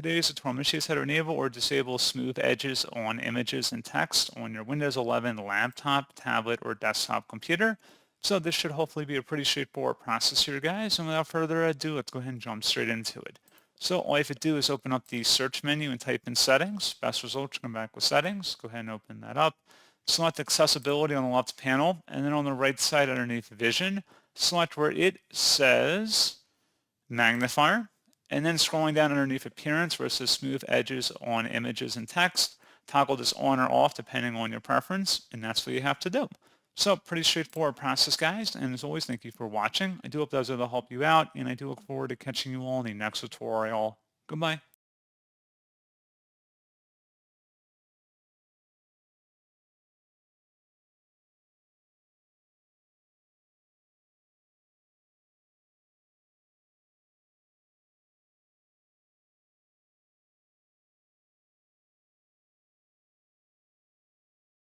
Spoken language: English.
today's tutorial, I'm going to show you how to enable or disable smooth edges on images and text on your Windows 11 laptop, tablet, or desktop computer. So this should hopefully be a pretty straightforward process here, guys. And without further ado, let's go ahead and jump straight into it. So all you have to do is open up the search menu and type in settings. Best results, come back with settings. Go ahead and open that up. Select accessibility on the left panel, and then on the right side underneath vision, select where it says magnifier. And then scrolling down underneath appearance where it says smooth edges on images and text, toggle this on or off depending on your preference, and that's what you have to do. So pretty straightforward process, guys, and as always, thank you for watching. I do hope that was able to help you out, and I do look forward to catching you all in the next tutorial. Goodbye.